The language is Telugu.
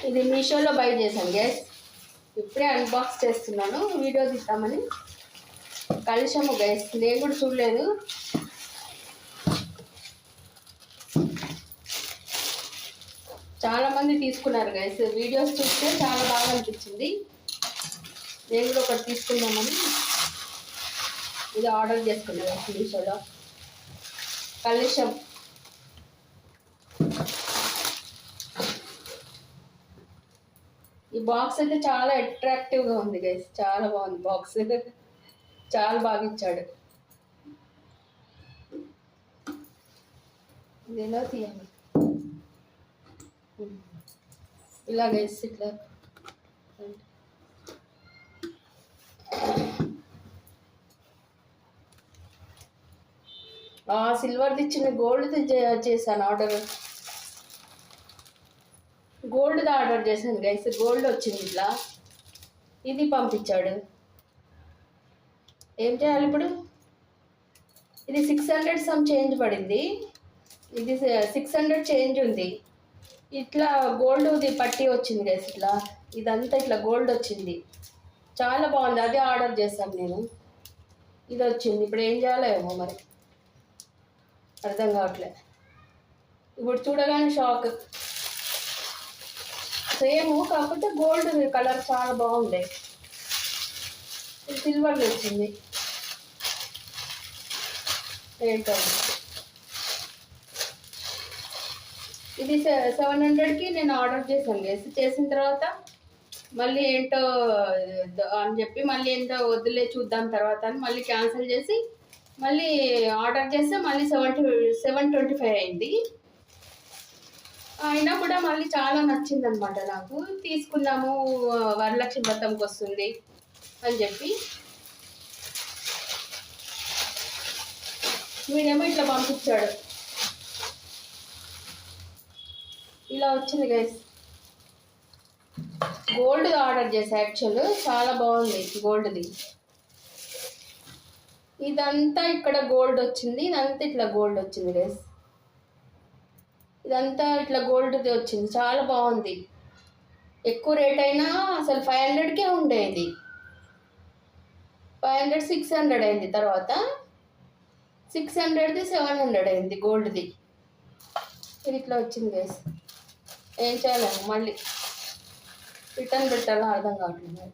ఇది మీషోలో బై చేశాను గ్యాస్. ఇప్పుడే అన్బాక్స్ చేస్తున్నాను, వీడియో తీద్దామని. కలిసాము గ్యాస్, నేను కూడా చూడలేదు. చాలామంది తీసుకున్నారు గైస్, వీడియోస్ చూస్తే చాలా బాగా అనిపించింది. నేను కూడా ఒకటి తీసుకుందామని ఇది ఆర్డర్ చేసుకున్నాను మీషోలో. కలుషం ఈ బాక్స్ అయితే చాలా అట్రాక్టివ్గా ఉంది గైస్, చాలా బాగుంది బాక్స్. చాలా బాగా ఇచ్చాడు. ఇదేలా తీయాలి, ఇలా గైస్, ఇట్లా సిల్వర్ది ఇచ్చిన గోల్డ్ది చేశాను ఆర్డర్. గోల్డ్ది ఆర్డర్ చేశాను గైస్, గోల్డ్ వచ్చింది ఇట్లా. ఇది పంపించాడు. ఏం చేయాలి ఇప్పుడు? ఇది 600 సమ్ చేంజ్ పడింది. ఇది 600 చేంజ్ ఉంది. ఇట్లా గోల్డ్ది పట్టి వచ్చింది గైస్, ఇట్లా ఇదంతా ఇట్లా గోల్డ్ వచ్చింది. చాలా బాగుంది, అదే ఆర్డర్ చేశాను నేను. ఇది వచ్చింది. ఇప్పుడు ఏం చేయాలో ఏమో మరి అర్థం కావట్లే. ఇప్పుడు చూడగానే షాక్. సేమ్, కాకపోతే గోల్డ్ కలర్ చాలా బాగుంది. సిల్వర్ వచ్చింది. ఏంటో ఇది 700కి నేను ఆర్డర్ చేశాను గేసి. చేసిన తర్వాత మళ్ళీ ఏంటో అని చెప్పి మళ్ళీ ఏంటో వద్దులే చూద్దాం తర్వాత అని మళ్ళీ క్యాన్సిల్ చేసి మళ్ళీ ఆర్డర్ చేస్తే మళ్ళీ 725 అయింది. అయినా కూడా మళ్ళీ చాలా నచ్చింది అనమాట నాకు. తీసుకున్నాము, వరలక్ష్మి వ్రతంకి వస్తుంది అని చెప్పి. వీడేమో ఇట్లా పంపించాడు. ఇలా వచ్చింది గైస్. గోల్డ్ ఆర్డర్ చేసా యాక్చువల్, చాలా బాగుంది గోల్డ్ది. ఇదంతా ఇక్కడ గోల్డ్ వచ్చింది, ఇదంతా ఇట్లా గోల్డ్ వచ్చింది గైస్. ఇదంతా ఇట్లా గోల్డ్ది వచ్చింది, చాలా బాగుంది. ఎక్కువ రేట్ అయినా అసలు 500కే ఉండేది. 500 600 అయింది, తర్వాత 600ది 700 అయింది గోల్డ్ది. ఇది ఇట్లా వచ్చింది గైస్. ఏం చేయాలి, మళ్ళీ రిటర్న్ పెట్టాలో అర్థం కావట్లేదు.